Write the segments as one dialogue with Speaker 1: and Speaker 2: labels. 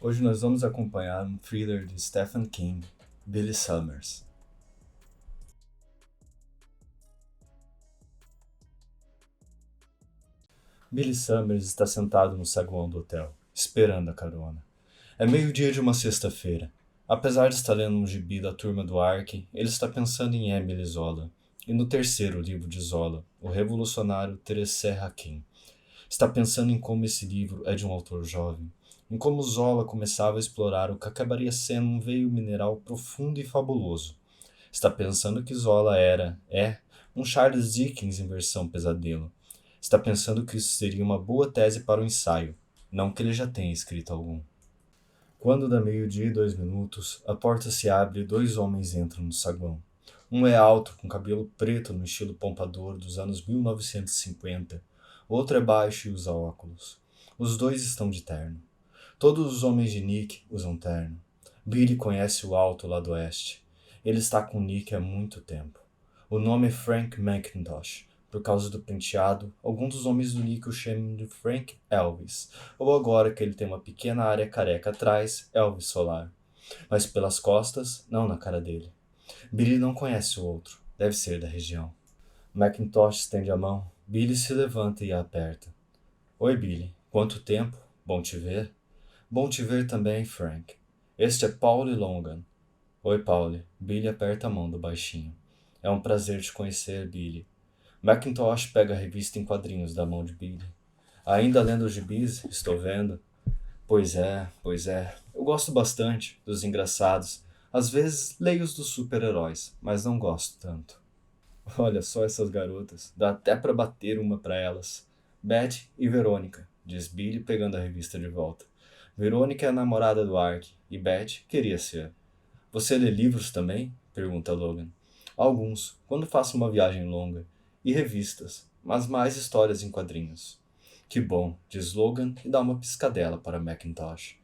Speaker 1: Hoje nós vamos acompanhar um thriller de Stephen King, Billy Summers. Billy Summers está sentado no saguão do hotel, esperando a carona. É meio-dia de uma sexta-feira. Apesar de estar lendo um gibi da turma do Ark, ele está pensando em Emile Zola e no terceiro livro de Zola, o revolucionário Teresa Hakim. Está pensando em como esse livro é de um autor jovem, em como Zola começava a explorar o que acabaria sendo um veio mineral profundo e fabuloso. Está pensando que Zola um Charles Dickens em versão pesadelo. Está pensando que isso seria uma boa tese para o ensaio, não que ele já tenha escrito algum. Quando dá meio-dia e 2 minutos, a porta se abre e dois homens entram no saguão. Um é alto, com cabelo preto no estilo pompadour dos anos 1950. O outro é baixo e usa óculos. Os dois estão de terno. Todos os homens de Nick usam terno. Billy conhece o alto lá do oeste. Ele está com Nick há muito tempo. O nome é Frank McIntosh. Por causa do penteado, alguns dos homens do Nick o chamam de Frank Elvis, ou agora que ele tem uma pequena área careca atrás, Elvis Solar. Mas pelas costas, não na cara dele. Billy não conhece o outro, deve ser da região. McIntosh estende a mão, Billy se levanta e a aperta. Oi, Billy, quanto tempo? Bom te ver. Bom te ver também, Frank. Este é Paul Logan. Oi, Paul. Billy aperta a mão do baixinho. É um prazer te conhecer, Billy. McIntosh pega a revista em quadrinhos da mão de Billy. Ainda lendo os gibis? Estou vendo. Pois é. Eu gosto bastante dos engraçados. Às vezes leio os dos super-heróis, mas não gosto tanto. Olha só essas garotas. Dá até pra bater uma pra elas. Beth e Verônica, diz Billy pegando a revista de volta. Verônica é a namorada do Ark, e Beth queria ser. Você lê livros também? Pergunta Logan. Alguns, quando faço uma viagem longa. E revistas, mas mais histórias em quadrinhos. Que bom, diz Logan e dá uma piscadela para Macintosh.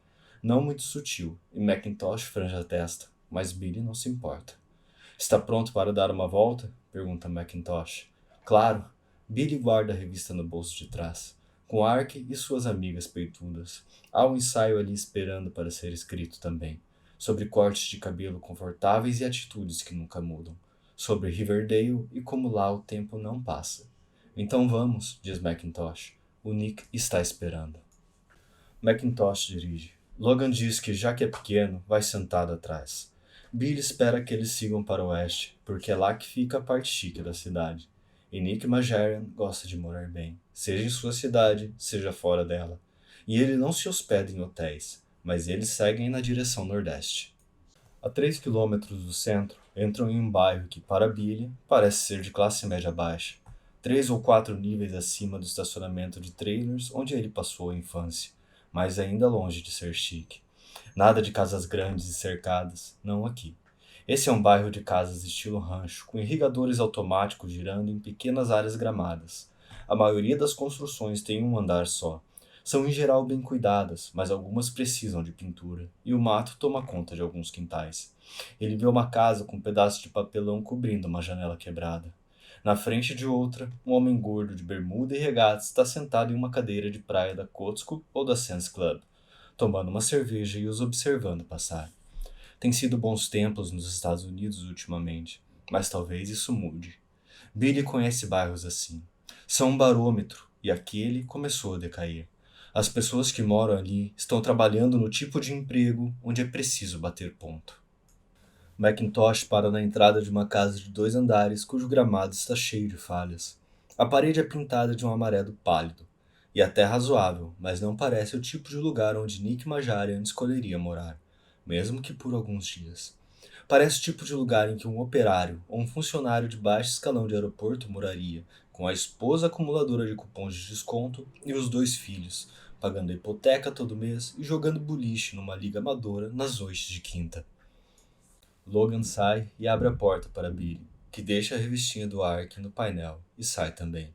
Speaker 1: Não muito sutil, e Macintosh franja a testa, mas Billy não se importa. Está pronto para dar uma volta? Pergunta Macintosh. Claro. Billy guarda a revista no bolso de trás. Com Ark e suas amigas peitudas. Há um ensaio ali esperando para ser escrito também. Sobre cortes de cabelo confortáveis e atitudes que nunca mudam. Sobre Riverdale e como lá o tempo não passa. Então vamos, diz Macintosh. O Nick está esperando. Macintosh dirige. Logan diz que, já que é pequeno, vai sentado atrás. Billy espera que eles sigam para o oeste, porque é lá que fica a parte chique da cidade. E Nick Majarian gosta de morar bem, seja em sua cidade, seja fora dela. E ele não se hospeda em hotéis, mas eles seguem na direção nordeste. A 3 quilômetros do centro, entram em um bairro que, para Billy, parece ser de classe média baixa. 3 ou 4 níveis acima do estacionamento de trailers onde ele passou a infância, mas ainda longe de ser chique. Nada de casas grandes e cercadas, não aqui. Esse é um bairro de casas estilo rancho, com irrigadores automáticos girando em pequenas áreas gramadas. A maioria das construções tem um andar só. São em geral bem cuidadas, mas algumas precisam de pintura, e o mato toma conta de alguns quintais. Ele vê uma casa com um pedaço de papelão cobrindo uma janela quebrada. Na frente de outra, um homem gordo de bermuda e regatas está sentado em uma cadeira de praia da Kotsko ou da Sands Club, tomando uma cerveja e os observando passar. Tem sido bons tempos nos Estados Unidos ultimamente, mas talvez isso mude. Billy conhece bairros assim. São um barômetro, e aquele começou a decair. As pessoas que moram ali estão trabalhando no tipo de emprego onde é preciso bater ponto. Macintosh para na entrada de uma casa de 2 andares cujo gramado está cheio de falhas. A parede é pintada de um amarelo pálido, e até razoável, mas não parece o tipo de lugar onde Nick Majarian escolheria morar, mesmo que por alguns dias. Parece o tipo de lugar em que um operário ou um funcionário de baixo escalão de aeroporto moraria, com a esposa acumuladora de cupons de desconto e os 2 filhos, pagando a hipoteca todo mês e jogando boliche numa liga amadora nas noites de quinta. Logan sai e abre a porta para Billy, que deixa a revistinha do Ark no painel e sai também.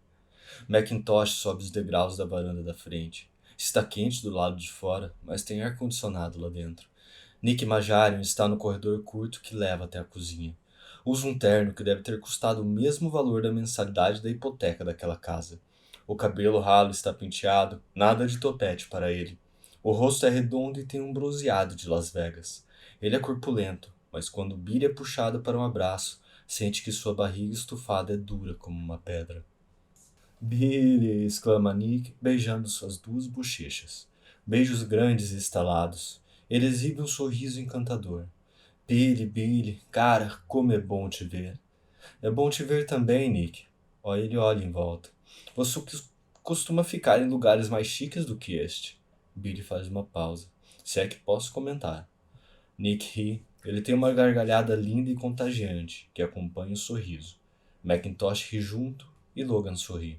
Speaker 1: Macintosh sobe os degraus da varanda da frente. Está quente do lado de fora, mas tem ar-condicionado lá dentro. Nick Majarian está no corredor curto que leva até a cozinha. Usa um terno que deve ter custado o mesmo valor da mensalidade da hipoteca daquela casa. O cabelo ralo está penteado, nada de topete para ele. O rosto é redondo e tem um bronzeado de Las Vegas. Ele é corpulento, mas quando Billy é puxado para um abraço, sente que sua barriga estufada é dura como uma pedra. Billy! Exclama Nick, beijando suas duas bochechas. Beijos grandes e estalados. Ele exibe um sorriso encantador. Billy, Billy, cara, como é bom te ver. É bom te ver também, Nick. Ele olha em volta. Você costuma ficar em lugares mais chiques do que este. Billy faz uma pausa. Se é que posso comentar. Nick ri. Ele tem uma gargalhada linda e contagiante, que acompanha o sorriso. Macintosh ri junto e Logan sorri.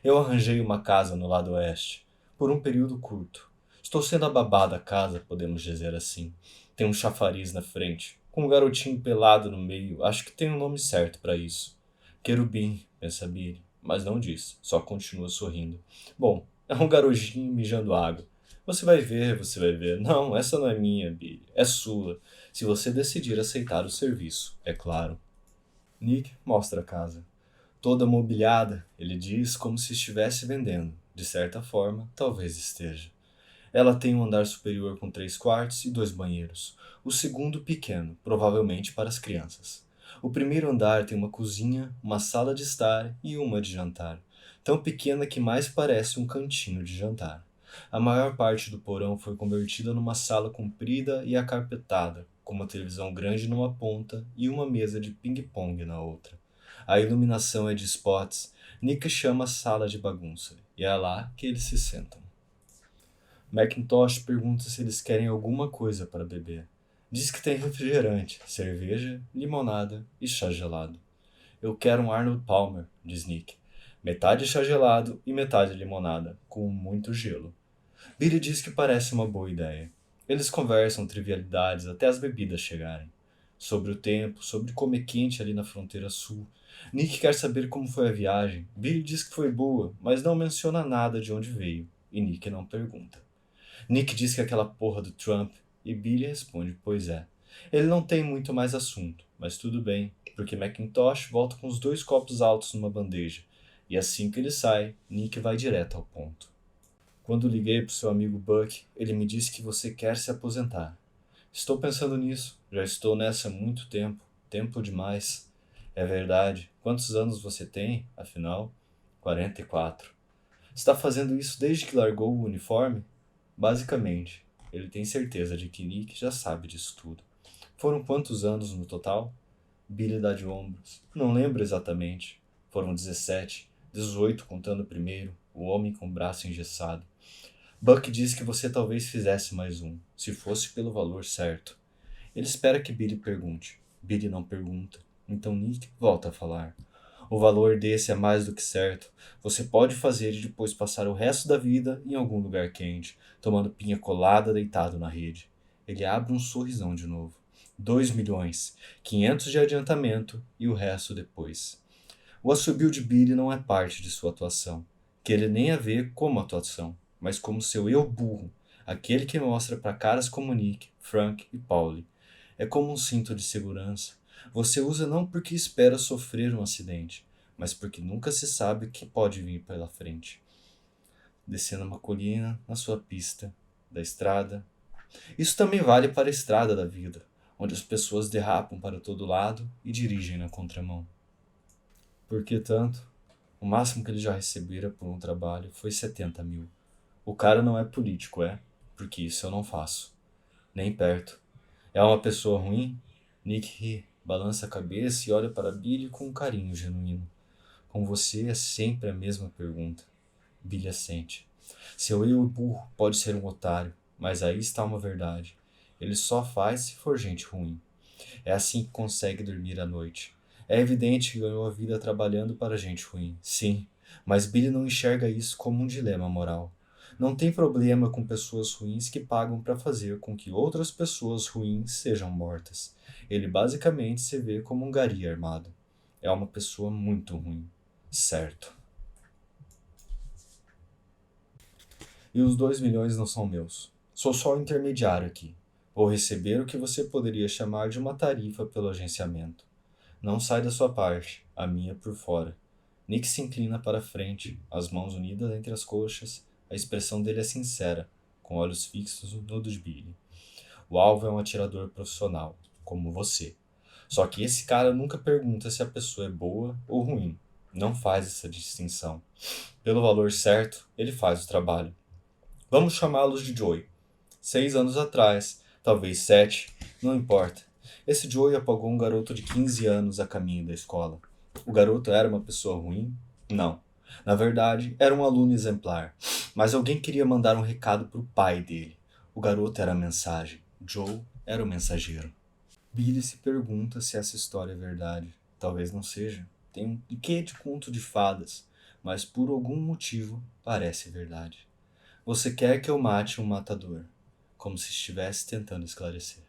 Speaker 1: Eu arranjei uma casa no lado oeste, por um período curto. Estou sendo a babá da casa, podemos dizer assim. Tem um chafariz na frente, com um garotinho pelado no meio. Acho que tem um nome certo para isso. Querubim, pensa Billy, mas não diz, só continua sorrindo. Bom, é um garotinho mijando água. Você vai ver, você vai ver. Não, essa não é minha, Billy. É sua. Se você decidir aceitar o serviço, é claro. Nick mostra a casa. Toda mobiliada, ele diz, como se estivesse vendendo. De certa forma, talvez esteja. Ela tem um andar superior com 3 quartos e 2 banheiros. O segundo pequeno, provavelmente para as crianças. O primeiro andar tem uma cozinha, uma sala de estar e uma de jantar. Tão pequena que mais parece um cantinho de jantar. A maior parte do porão foi convertida numa sala comprida e acarpetada, com uma televisão grande numa ponta e uma mesa de ping-pong na outra. A iluminação é de spots. Nick chama a sala de bagunça, e é lá que eles se sentam. Macintosh pergunta se eles querem alguma coisa para beber. Diz que tem refrigerante, cerveja, limonada e chá gelado. Eu quero um Arnold Palmer, diz Nick. Metade chá gelado e metade limonada, com muito gelo. Billy diz que parece uma boa ideia. Eles conversam trivialidades até as bebidas chegarem. Sobre o tempo, sobre como é quente ali na fronteira sul. Nick quer saber como foi a viagem. Billy diz que foi boa, mas não menciona nada de onde veio. E Nick não pergunta. Nick diz que é aquela porra do Trump. E Billy responde, pois é. Ele não tem muito mais assunto, mas tudo bem, porque Macintosh volta com os 2 copos altos numa bandeja. E assim que ele sai, Nick vai direto ao ponto. Quando liguei para o seu amigo Buck, ele me disse que você quer se aposentar. Estou pensando nisso. Já estou nessa há muito tempo. Tempo demais. É verdade. Quantos anos você tem, afinal? 44. Está fazendo isso desde que largou o uniforme? Basicamente. Ele tem certeza de que Nick já sabe disso tudo. Foram quantos anos no total? Billy dá de ombros. Não lembro exatamente. Foram 17, 18 contando o primeiro, o homem com o braço engessado. Buck diz que você talvez fizesse mais um, se fosse pelo valor certo. Ele espera que Billy pergunte. Billy não pergunta. Então Nick volta a falar. O valor desse é mais do que certo. Você pode fazer e depois passar o resto da vida em algum lugar quente, tomando pinha colada deitado na rede. Ele abre um sorrisão de novo. 2 milhões, 500 de adiantamento e o resto depois. O assobio de Billy não é parte de sua atuação, que ele nem a vê como atuação, mas como seu eu burro, aquele que mostra para caras como Nick, Frank e Pauli. É como um cinto de segurança. Você usa não porque espera sofrer um acidente, mas porque nunca se sabe o que pode vir pela frente. Descendo uma colina, na sua pista, da estrada. Isso também vale para a estrada da vida, onde as pessoas derrapam para todo lado e dirigem na contramão. Por que tanto? O máximo que ele já recebera por um trabalho foi 70 mil. O cara não é político, é? Porque isso eu não faço. Nem perto. É uma pessoa ruim? Nick ri, balança a cabeça e olha para Billy com um carinho genuíno. Com você é sempre a mesma pergunta. Billy assente. Seu eu burro pode ser um otário, mas aí está uma verdade. Ele só faz se for gente ruim. É assim que consegue dormir à noite. É evidente que ganhou a vida trabalhando para gente ruim, sim, mas Billy não enxerga isso como um dilema moral. Não tem problema com pessoas ruins que pagam para fazer com que outras pessoas ruins sejam mortas. Ele basicamente se vê como um gari armado. É uma pessoa muito ruim. Certo. E os 2 milhões não são meus. Sou só o intermediário aqui. Vou receber o que você poderia chamar de uma tarifa pelo agenciamento. Não sai da sua parte, a minha por fora. Nick se inclina para a frente, as mãos unidas entre as coxas. A expressão dele é sincera, com olhos fixos no de Billy. O alvo é um atirador profissional, como você. Só que esse cara nunca pergunta se a pessoa é boa ou ruim. Não faz essa distinção. Pelo valor certo, ele faz o trabalho. Vamos chamá-los de Joey. 6 anos atrás, talvez 7, não importa. Esse Joey apagou um garoto de 15 anos a caminho da escola. O garoto era uma pessoa ruim? Não. Na verdade, era um aluno exemplar. Mas alguém queria mandar um recado para o pai dele. O garoto era a mensagem. Joe era o mensageiro. Billy se pergunta se essa história é verdade. Talvez não seja. Tem um quê de conto de fadas, mas por algum motivo parece verdade. Você quer que eu mate um matador, como se estivesse tentando esclarecer.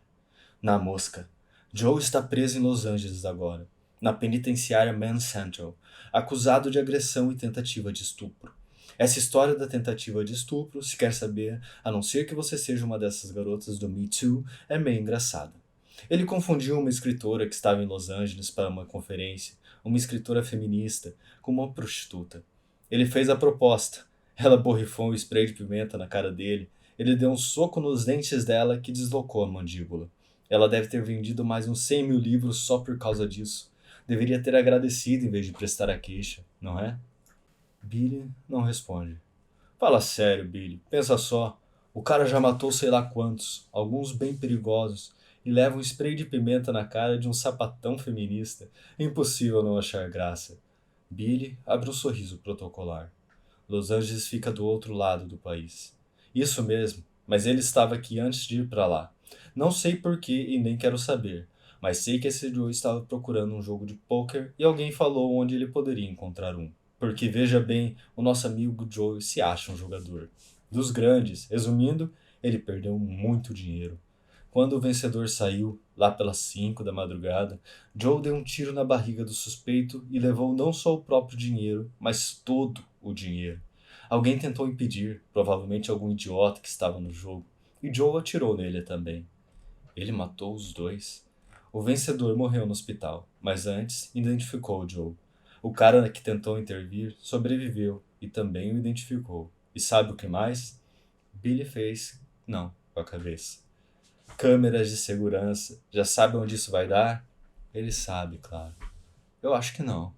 Speaker 1: Na mosca. Joe está preso em Los Angeles agora, na penitenciária Man Central, acusado de agressão e tentativa de estupro. Essa história da tentativa de estupro, se quer saber, a não ser que você seja uma dessas garotas do Me Too, é meio engraçada. Ele confundiu uma escritora que estava em Los Angeles para uma conferência, uma escritora feminista, com uma prostituta. Ele fez a proposta. Ela borrifou um spray de pimenta na cara dele. Ele deu um soco nos dentes dela que deslocou a mandíbula. Ela deve ter vendido mais uns 100 mil livros só por causa disso. Deveria ter agradecido em vez de prestar a queixa, não é? Billy não responde. Fala sério, Billy. Pensa só. O cara já matou sei lá quantos, alguns bem perigosos, e leva um spray de pimenta na cara de um sapatão feminista. É impossível não achar graça. Billy abre um sorriso protocolar. Los Angeles fica do outro lado do país. Isso mesmo, mas ele estava aqui antes de ir para lá. Não sei porquê e nem quero saber, mas sei que esse Joe estava procurando um jogo de pôquer e alguém falou onde ele poderia encontrar um. Porque veja bem, o nosso amigo Joe se acha um jogador. Dos grandes, resumindo, ele perdeu muito dinheiro. Quando o vencedor saiu, lá pelas 5 da madrugada, Joe deu um tiro na barriga do suspeito e levou não só o próprio dinheiro, mas todo o dinheiro. Alguém tentou impedir, provavelmente algum idiota que estava no jogo, e Joe atirou nele também. Ele matou os dois. O vencedor morreu no hospital, mas antes identificou Joe. O cara que tentou intervir sobreviveu e também o identificou. E sabe o que mais? Billy fez não com a cabeça. Câmeras de segurança. Já sabe onde isso vai dar? Ele sabe, claro. Eu acho que não.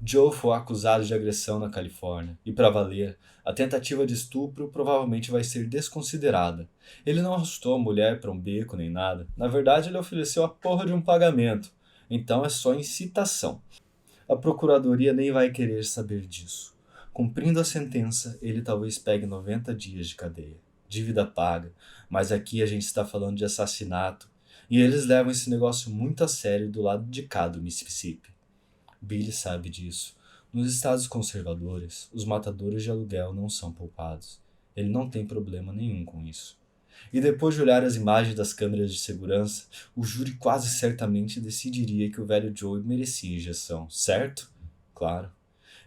Speaker 1: Joe foi acusado de agressão na Califórnia, e para valer, a tentativa de estupro provavelmente vai ser desconsiderada. Ele não arrastou a mulher para um beco nem nada. Na verdade, ele ofereceu a porra de um pagamento. Então é só incitação. A procuradoria nem vai querer saber disso. Cumprindo a sentença, ele talvez pegue 90 dias de cadeia. Dívida paga, mas aqui a gente está falando de assassinato, e eles levam esse negócio muito a sério do lado de cá do Mississippi. Billy sabe disso. Nos estados conservadores, os matadores de aluguel não são poupados. Ele não tem problema nenhum com isso. E depois de olhar as imagens das câmeras de segurança, o júri quase certamente decidiria que o velho Joe merecia injeção, certo? Claro.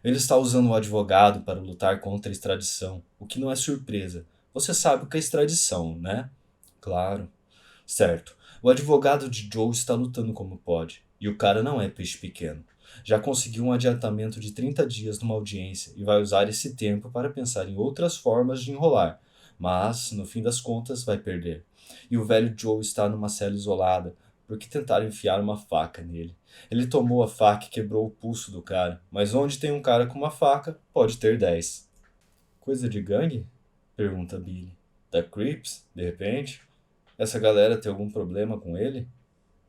Speaker 1: Ele está usando o advogado para lutar contra a extradição, o que não é surpresa. Você sabe o que é extradição, né? Claro. Certo. O advogado de Joe está lutando como pode, e o cara não é peixe pequeno. Já conseguiu um adiantamento de 30 dias numa audiência e vai usar esse tempo para pensar em outras formas de enrolar, mas, no fim das contas, vai perder. E o velho Joe está numa cela isolada, porque tentaram enfiar uma faca nele. Ele tomou a faca e quebrou o pulso do cara, mas onde tem um cara com uma faca, pode ter 10. Coisa de gangue? Pergunta Billy. Da Crips, de repente? Essa galera tem algum problema com ele?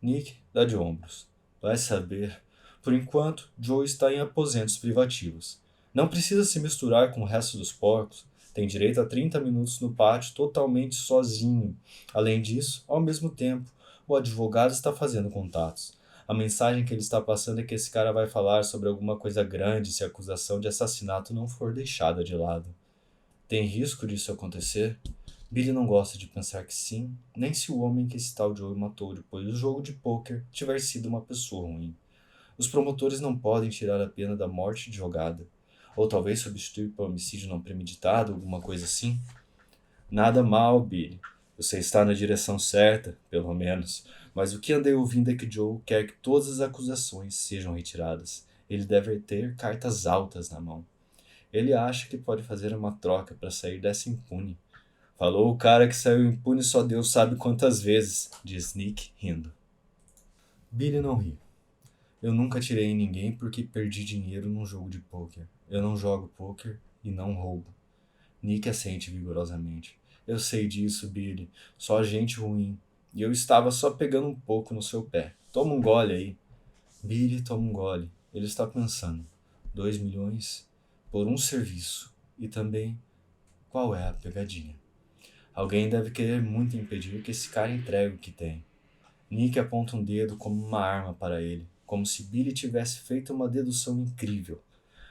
Speaker 1: Nick dá de ombros. Vai saber. Por enquanto, Joe está em aposentos privativos. Não precisa se misturar com o resto dos porcos. Tem direito a 30 minutos no pátio totalmente sozinho. Além disso, ao mesmo tempo, o advogado está fazendo contatos. A mensagem que ele está passando é que esse cara vai falar sobre alguma coisa grande se a acusação de assassinato não for deixada de lado. Tem risco disso acontecer? Billy não gosta de pensar que sim, nem se o homem que esse tal Joe matou depois do jogo de pôquer tiver sido uma pessoa ruim. Os promotores não podem tirar a pena da morte de jogada. Ou talvez substituir por homicídio não premeditado, alguma coisa assim. Nada mal, Billy. Você está na direção certa, pelo menos. Mas o que andei ouvindo é que Joe quer que todas as acusações sejam retiradas. Ele deve ter cartas altas na mão. Ele acha que pode fazer uma troca para sair dessa impune. Falou o cara que saiu impune só Deus sabe quantas vezes, diz Nick, rindo. Billy não ri. Eu nunca tirei em ninguém porque perdi dinheiro num jogo de pôquer. Eu não jogo pôquer e não roubo. Nick assente vigorosamente. Eu sei disso, Billy. Só gente ruim. E eu estava só pegando um pouco no seu pé. Toma um gole aí. Billy toma um gole. Ele está pensando. 2 milhões por um serviço. E também, qual é a pegadinha? Alguém deve querer muito impedir que esse cara entregue o que tem. Nick aponta um dedo como uma arma para ele, como se Billy tivesse feito uma dedução incrível.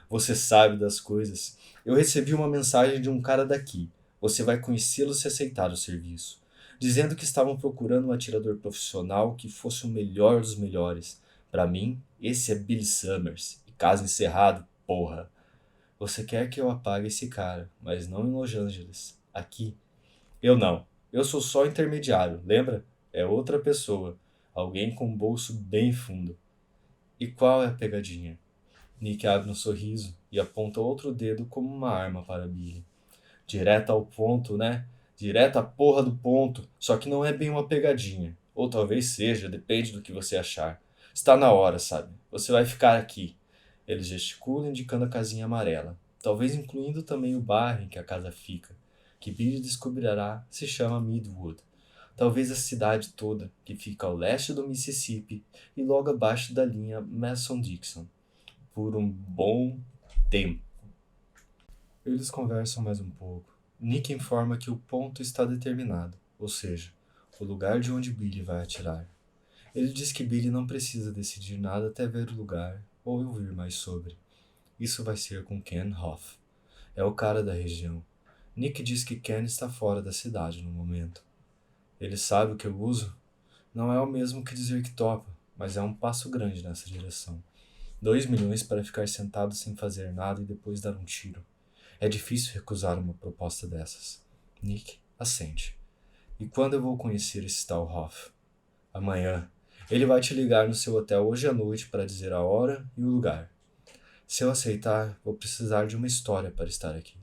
Speaker 1: Você sabe das coisas. Eu recebi uma mensagem de um cara daqui. Você vai conhecê-lo se aceitar o serviço. Dizendo que estavam procurando um atirador profissional que fosse o melhor dos melhores. Para mim, esse é Billy Summers. E caso encerrado, porra. Você quer que eu apague esse cara, mas não em Los Angeles. Aqui. Eu não. Eu sou só intermediário, lembra? É outra pessoa. Alguém com um bolso bem fundo. E qual é a pegadinha? Nick abre um sorriso e aponta outro dedo como uma arma para Billy. Direto ao ponto, né? Direto à porra do ponto. Só que não é bem uma pegadinha. Ou talvez seja, depende do que você achar. Está na hora, sabe? Você vai ficar aqui. Ele gesticula indicando a casinha amarela. Talvez incluindo também o bairro em que a casa fica. Que Billy descobrirá se chama Midwood. Talvez a cidade toda, que fica ao leste do Mississippi e logo abaixo da linha Mason-Dixon. Por um bom tempo. Eles conversam mais um pouco. Nick informa que o ponto está determinado, ou seja, o lugar de onde Billy vai atirar. Ele diz que Billy não precisa decidir nada até ver o lugar ou ouvir mais sobre. Isso vai ser com Ken Hoff. É o cara da região. Nick diz que Ken está fora da cidade no momento. Ele sabe o que eu uso? Não é o mesmo que dizer que topa, mas é um passo grande nessa direção. 2 milhões para ficar sentado sem fazer nada e depois dar um tiro. É difícil recusar uma proposta dessas. Nick assente. E quando eu vou conhecer esse tal Hoff? Amanhã. Ele vai te ligar no seu hotel hoje à noite para dizer a hora e o lugar. Se eu aceitar, vou precisar de uma história para estar aqui.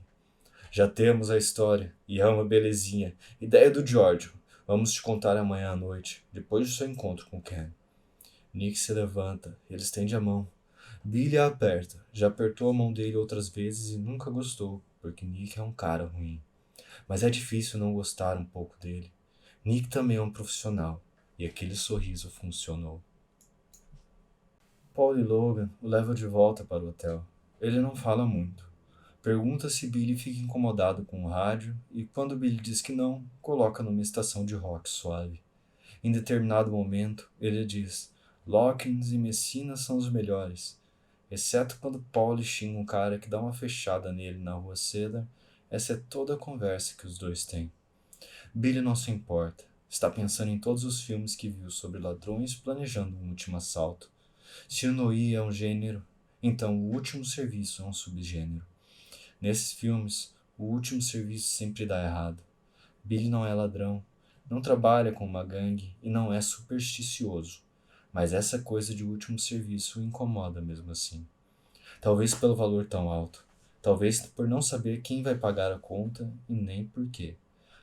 Speaker 1: Já temos a história, e é uma belezinha. Ideia do Giorgio. Vamos te contar amanhã à noite, depois do seu encontro com Ken. Nick se levanta, ele estende a mão. Billy a aperta. Já apertou a mão dele outras vezes e nunca gostou, porque Nick é um cara ruim. Mas é difícil não gostar um pouco dele. Nick também é um profissional, e aquele sorriso funcionou. Paul e Logan o levam de volta para o hotel. Ele não fala muito. Pergunta se Billy fica incomodado com o rádio e, quando Billy diz que não, coloca numa estação de rock suave. Em determinado momento, ele diz: Lockins e Messina são os melhores. Exceto quando Paul xinga um cara que dá uma fechada nele na rua Cedar, essa é toda a conversa que os dois têm. Billy não se importa. Está pensando em todos os filmes que viu sobre ladrões planejando um último assalto. Se o Noi é um gênero, então o último serviço é um subgênero. Nesses filmes, o último serviço sempre dá errado. Billy não é ladrão, não trabalha com uma gangue e não é supersticioso. Mas essa coisa de último serviço o incomoda mesmo assim. Talvez pelo valor tão alto. Talvez por não saber quem vai pagar a conta e nem por quê.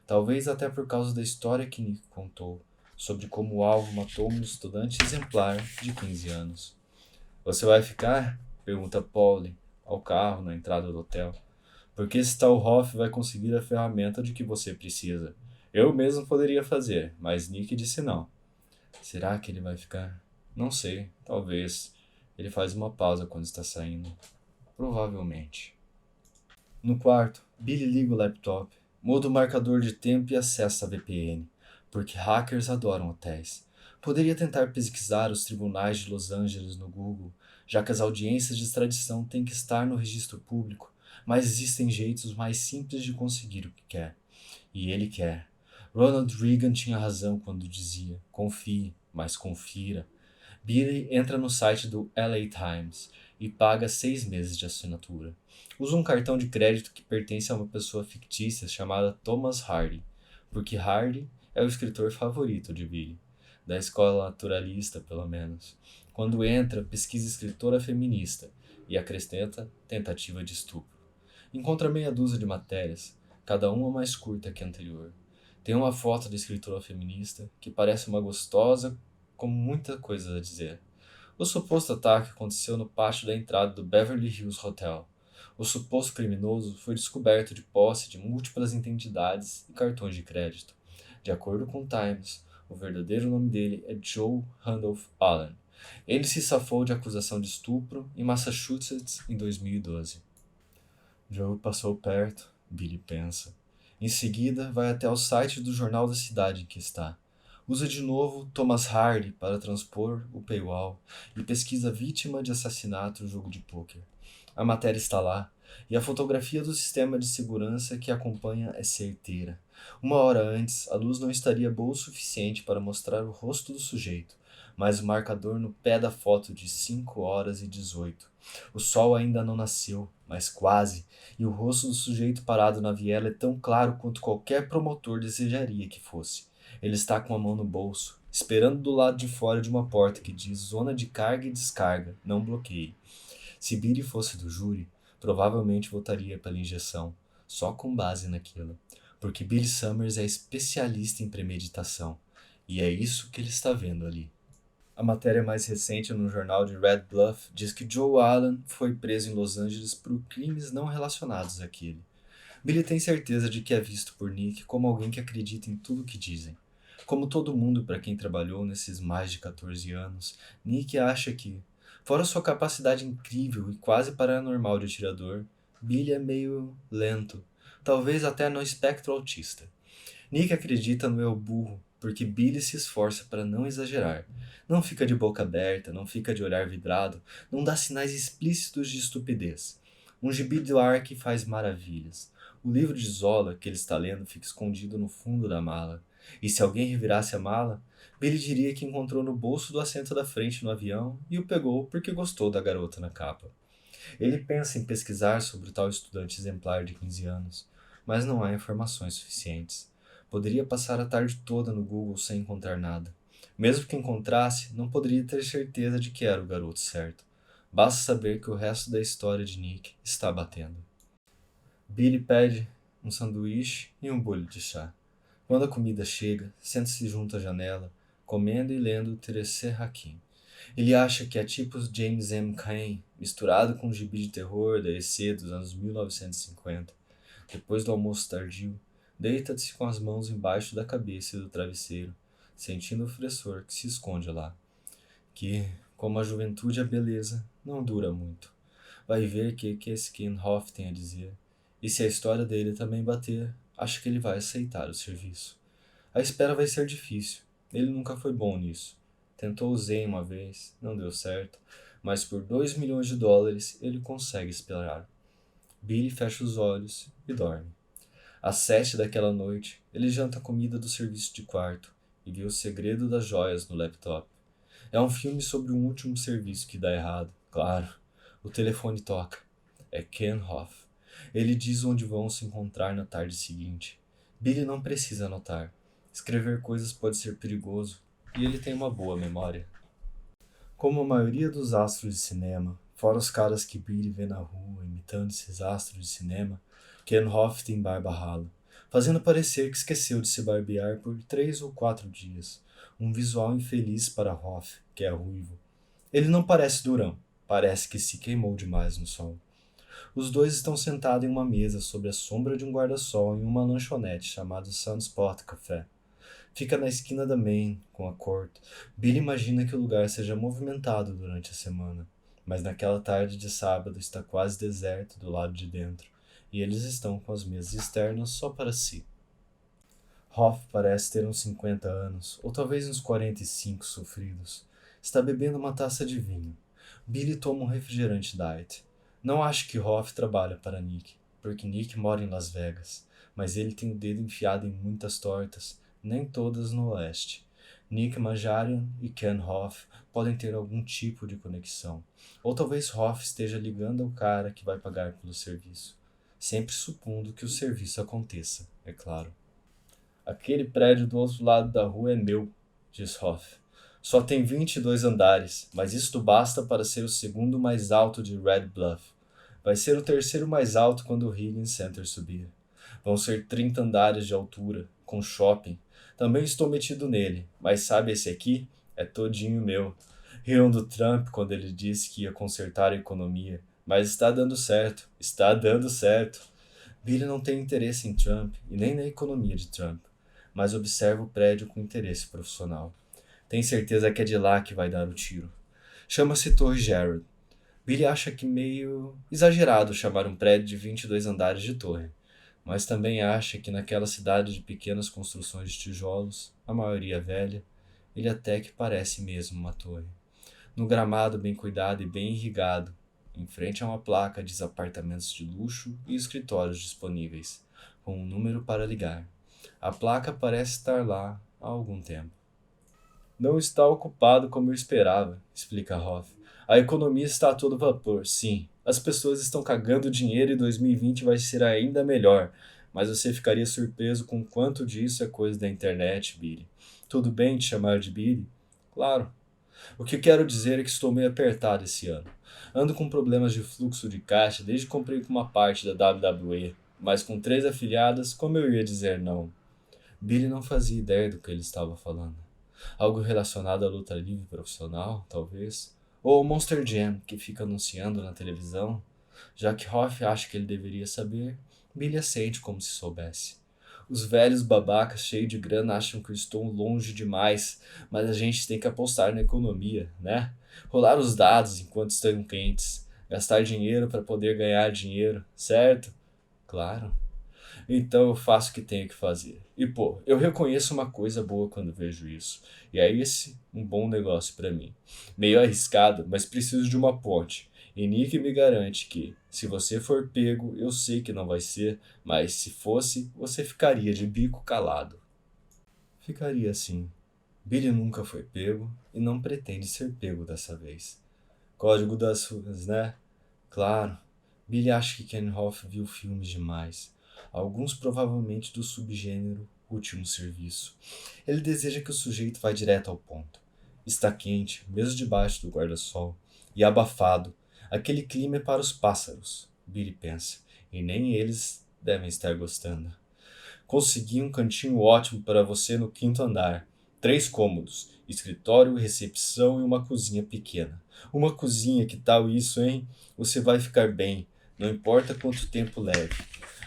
Speaker 1: Talvez até por causa da história que Nick contou sobre como o alvo matou um estudante exemplar de 15 anos. Você vai ficar? Pergunta Polly ao carro na entrada do hotel. Porque esse tal Hoff vai conseguir a ferramenta de que você precisa. Eu mesmo poderia fazer, mas Nick disse não. Será que ele vai ficar? Não sei, talvez. Ele faz uma pausa quando está saindo. Provavelmente. No quarto, Billy liga o laptop, muda o marcador de tempo e acessa a VPN, porque hackers adoram hotéis. Poderia tentar pesquisar os tribunais de Los Angeles no Google, já que as audiências de extradição têm que estar no registro público, mas existem jeitos mais simples de conseguir o que quer. E ele quer. Ronald Reagan tinha razão quando dizia: confie, mas confira. Billy entra no site do LA Times e paga 6 meses de assinatura. Usa um cartão de crédito que pertence a uma pessoa fictícia chamada Thomas Hardy, porque Hardy é o escritor favorito de Billy, da escola naturalista pelo menos. Quando entra, pesquisa escritora feminista e acrescenta tentativa de estupro. Encontra meia dúzia de matérias. cada uma mais curta que a anterior. Tem uma foto da escritora feminista que parece uma gostosa com muita coisa a dizer. O suposto ataque aconteceu no pátio da entrada do Beverly Hills Hotel. O suposto criminoso foi descoberto de posse de múltiplas identidades e cartões de crédito. De acordo com o Times, o verdadeiro nome dele é Joe Randolph Allen. Ele se safou de acusação de estupro em Massachusetts em 2012. Joe passou perto, Billy pensa. Em seguida, vai até o site do jornal da cidade em que está. Usa de novo Thomas Hardy para transpor o paywall e pesquisa vítima de assassinato no jogo de pôquer. A matéria está lá, e a fotografia do sistema de segurança que acompanha é certeira. Uma hora antes, a luz não estaria boa o suficiente para mostrar o rosto do sujeito, mas o marcador no pé da foto de 5h18. O sol ainda não nasceu, mas quase, e o rosto do sujeito parado na viela é tão claro quanto qualquer promotor desejaria que fosse. Ele está com a mão no bolso, esperando do lado de fora de uma porta que diz zona de carga e descarga, não bloqueie. Se Billy fosse do júri, provavelmente votaria pela injeção, só com base naquilo, porque Billy Summers é especialista em premeditação, e é isso que ele está vendo ali. A matéria mais recente no jornal de Red Bluff diz que Joe Allen foi preso em Los Angeles por crimes não relacionados àquele. Billy tem certeza de que é visto por Nick como alguém que acredita em tudo o que dizem. Como todo mundo para quem trabalhou nesses mais de 14 anos, Nick acha que, fora sua capacidade incrível e quase paranormal de atirador, Billy é meio lento, talvez até no espectro autista. Nick acredita no eu burro, porque Billy se esforça para não exagerar. Não fica de boca aberta, não fica de olhar vidrado, não dá sinais explícitos de estupidez. Um gibi do Ark faz maravilhas. O livro de Zola que ele está lendo fica escondido no fundo da mala. E se alguém revirasse a mala, Billy diria que encontrou no bolso do assento da frente no avião e o pegou porque gostou da garota na capa. Ele pensa em pesquisar sobre o tal estudante exemplar de 15 anos, mas não há informações suficientes. Poderia passar a tarde toda no Google sem encontrar nada. Mesmo que encontrasse, não poderia ter certeza de que era o garoto certo. Basta saber que o resto da história de Nick está batendo. Billy pede um sanduíche e um bule de chá. Quando a comida chega, senta-se junto à janela, comendo e lendo Terese Hakim. Ele acha que é tipo James M. Cain, misturado com um gibi de terror da EC dos anos 1950. Depois do almoço tardio, deita-se com as mãos embaixo da cabeça e do travesseiro, sentindo o frescor que se esconde lá. Que, como a juventude e a beleza, não dura muito. Vai ver que esse Ken Hoff tem a dizer. E se a história dele também bater, acho que ele vai aceitar o serviço. A espera vai ser difícil. Ele nunca foi bom nisso. Tentou o Zen uma vez, não deu certo, mas por $2 milhões ele consegue esperar. Billy fecha os olhos e dorme. Às 7 daquela noite, ele janta a comida do serviço de quarto e vê O Segredo das Joias no laptop. É um filme sobre um último serviço que dá errado, claro. O telefone toca. É Ken Hoff. Ele diz onde vão se encontrar na tarde seguinte. Billy não precisa anotar. Escrever coisas pode ser perigoso, e ele tem uma boa memória. Como a maioria dos astros de cinema, fora os caras que Billy vê na rua imitando esses astros de cinema, Ken Hoff tem barba rala, fazendo parecer que esqueceu de se barbear por 3 ou 4 dias. Um visual infeliz para Hoff, que é ruivo. Ele não parece durão, parece que se queimou demais no sol. Os dois estão sentados em uma mesa sob a sombra de um guarda-sol em uma lanchonete chamada Sunspot Café. Fica na esquina da Main, com a Court. Billy imagina que o lugar seja movimentado durante a semana, mas naquela tarde de sábado está quase deserto do lado de dentro, e eles estão com as mesas externas só para si. Hoff parece ter uns 50 anos, ou talvez uns 45 sofridos. Está bebendo uma taça de vinho. Billy toma um refrigerante diet. Não acho que Hoff trabalha para Nick, porque Nick mora em Las Vegas, mas ele tem o dedo enfiado em muitas tortas, nem todas no oeste. Nick Majarian e Ken Hoff podem ter algum tipo de conexão, ou talvez Hoff esteja ligando ao cara que vai pagar pelo serviço, sempre supondo que o serviço aconteça, é claro. Aquele prédio do outro lado da rua é meu, diz Hoff. Só tem 22 andares, mas isto basta para ser o segundo mais alto de Red Bluff. Vai ser o terceiro mais alto quando o Higgins Center subir. Vão ser 30 andares de altura, com shopping. Também estou metido nele, mas sabe esse aqui? É todinho meu. Riam do Trump quando ele disse que ia consertar a economia. Mas está dando certo, está dando certo. Billy não tem interesse em Trump e nem na economia de Trump, mas observa o prédio com interesse profissional. Tem certeza que é de lá que vai dar o tiro. Chama-se Torre Gerrard. Billy acha que meio exagerado chamar um prédio de 22 andares de torre, mas também acha que naquela cidade de pequenas construções de tijolos, a maioria velha, ele até que parece mesmo uma torre. No gramado bem cuidado e bem irrigado, em frente a uma placa diz apartamentos de luxo e escritórios disponíveis, com um número para ligar. A placa parece estar lá há algum tempo. Não está ocupado como eu esperava, explica Hoff. A economia está a todo vapor, sim. As pessoas estão cagando dinheiro e 2020 vai ser ainda melhor. Mas você ficaria surpreso com quanto disso é coisa da internet, Billy. Tudo bem te chamar de Billy? Claro. O que quero dizer é que estou meio apertado esse ano. Ando com problemas de fluxo de caixa desde que comprei com uma parte da WWE, mas com 3 afiliadas, como eu ia dizer não? Billy não fazia ideia do que ele estava falando. Algo relacionado à luta livre profissional, talvez? Ou ao Monster Jam, que fica anunciando na televisão? Já que Hoff acha que ele deveria saber, Billy aceite como se soubesse. Os velhos babacas cheios de grana acham que eu estou longe demais, mas a gente tem que apostar na economia, né? Rolar os dados enquanto estão quentes. Gastar dinheiro para poder ganhar dinheiro, certo? Claro. Então eu faço o que tenho que fazer. E pô, eu reconheço uma coisa boa quando vejo isso. E é esse um bom negócio para mim. Meio arriscado, mas preciso de uma ponte. E Nick me garante que, se você for pego, eu sei que não vai ser, mas se fosse, você ficaria de bico calado. Ficaria assim. Billy nunca foi pego e não pretende ser pego dessa vez. Código das ruas, né? Claro. Billy acha que Ken Hoff viu filmes demais. Alguns provavelmente do subgênero Último Serviço. Ele deseja que o sujeito vá direto ao ponto. Está quente, mesmo debaixo do guarda-sol, e abafado. Aquele clima é para os pássaros, Billy pensa, e nem eles devem estar gostando. Consegui um cantinho ótimo para você no 5º andar. 3 cômodos, escritório, recepção e uma cozinha pequena. Uma cozinha, que tal isso, hein? Você vai ficar bem, não importa quanto tempo leve.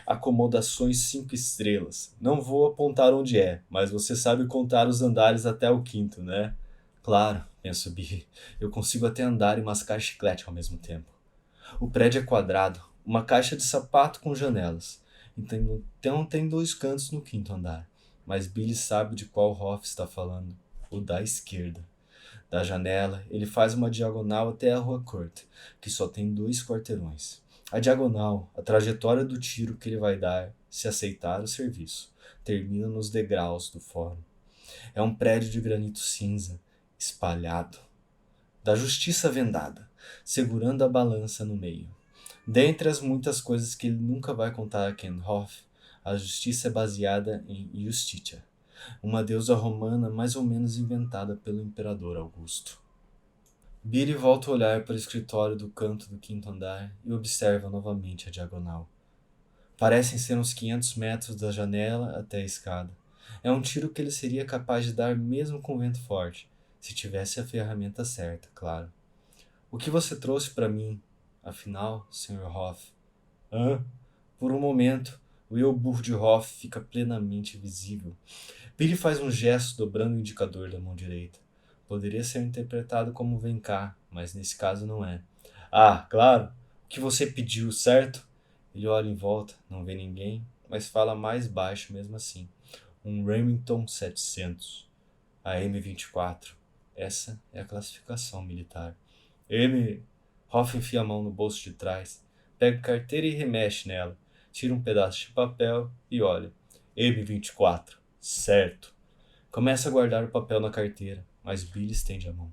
Speaker 1: Acomodações 5 estrelas. Não vou apontar onde é, mas você sabe contar os andares até o 5º, né? Claro, penso Billy. Eu consigo até andar e mascar chiclete ao mesmo tempo. O prédio é quadrado, uma caixa de sapato com janelas. Então tem 2 cantos no 5º andar. Mas Billy sabe de qual Hoff está falando. O da esquerda. Da janela, ele faz uma diagonal até a rua Kurt, que só tem 2 quarteirões. A diagonal, a trajetória do tiro que ele vai dar, se aceitar o serviço, termina nos degraus do fórum. É um prédio de granito cinza, espalhado. Da justiça vendada, segurando a balança no meio. Dentre as muitas coisas que ele nunca vai contar a Ken Hoff, a justiça é baseada em Justitia, uma deusa romana mais ou menos inventada pelo imperador Augusto. Billy volta a olhar para o escritório do canto do 5º andar e observa novamente a diagonal. Parecem ser uns 500 metros da janela até a escada. É um tiro que ele seria capaz de dar mesmo com vento forte, se tivesse a ferramenta certa, claro. O que você trouxe para mim, afinal, Sr. Hoff? Hã? Por um momento, o eu burro de Hoff fica plenamente visível. Billy faz um gesto dobrando o indicador da mão direita. Poderia ser interpretado como vem cá, mas nesse caso não é. Ah, claro! O que você pediu, certo? Ele olha em volta, não vê ninguém, mas fala mais baixo mesmo assim. Um Remington 700. A M24. Essa é a classificação militar. Hoff enfia a mão no bolso de trás, pega a carteira e remexe nela, tira um pedaço de papel e olha. M24. Certo. Começa a guardar o papel na carteira, mas Billy estende a mão.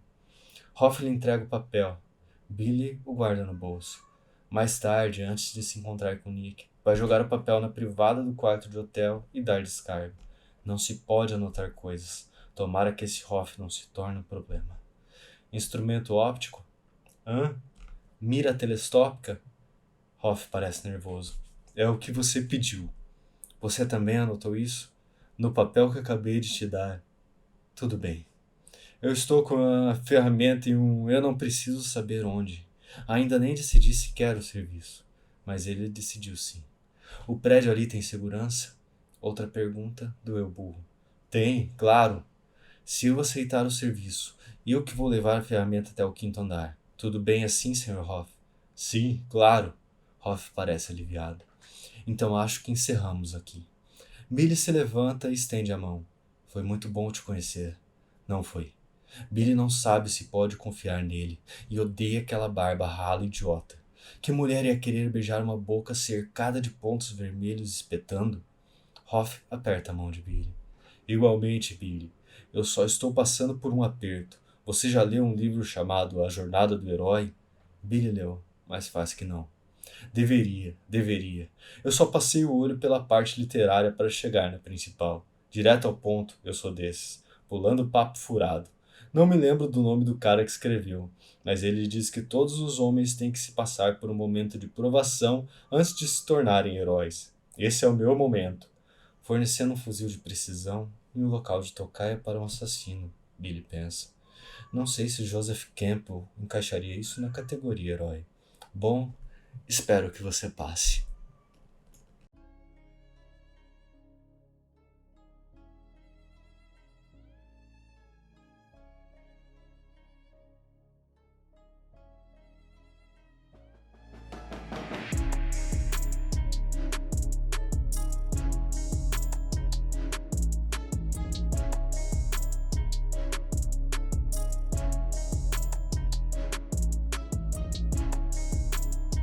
Speaker 1: Hoff lhe entrega o papel. Billy o guarda no bolso. Mais tarde, antes de se encontrar com Nick, vai jogar o papel na privada do quarto de hotel e dar descarga. Não se pode anotar coisas. Tomara que esse Hoff não se torne um problema. Instrumento óptico? Hã? Mira telescópica? Hoff parece nervoso. É o que você pediu. Você também anotou isso? No papel que acabei de te dar. Tudo bem. Eu estou com a ferramenta em um eu não preciso saber onde. Ainda nem decidi se quero o serviço. Mas ele decidiu sim. O prédio ali tem segurança? Outra pergunta do eu burro. Tem, claro. Se eu aceitar o serviço, eu que vou levar a ferramenta até o quinto andar. Tudo bem assim, Sr. Hoff? Sim, claro. Hoff parece aliviado. Então acho que encerramos aqui. Billy se levanta e estende a mão. Foi muito bom te conhecer. Não foi. Billy não sabe se pode confiar nele e odeia aquela barba rala idiota. Que mulher ia querer beijar uma boca cercada de pontos vermelhos espetando? Hoff aperta a mão de Billy. Igualmente, Billy. Eu só estou passando por um aperto. Você já leu um livro chamado A Jornada do Herói? Billy leu, mas faz que não. Deveria. Eu só passei o olho pela parte literária para chegar na principal. Direto ao ponto, eu sou desses. Pulando papo furado. Não me lembro do nome do cara que escreveu, mas ele diz que todos os homens têm que se passar por um momento de provação antes de se tornarem heróis. Esse é o meu momento. Fornecendo um fuzil de precisão e um local de tocaia para um assassino, Billy pensa. Não sei se Joseph Campbell encaixaria isso na categoria herói. Bom, espero que você passe.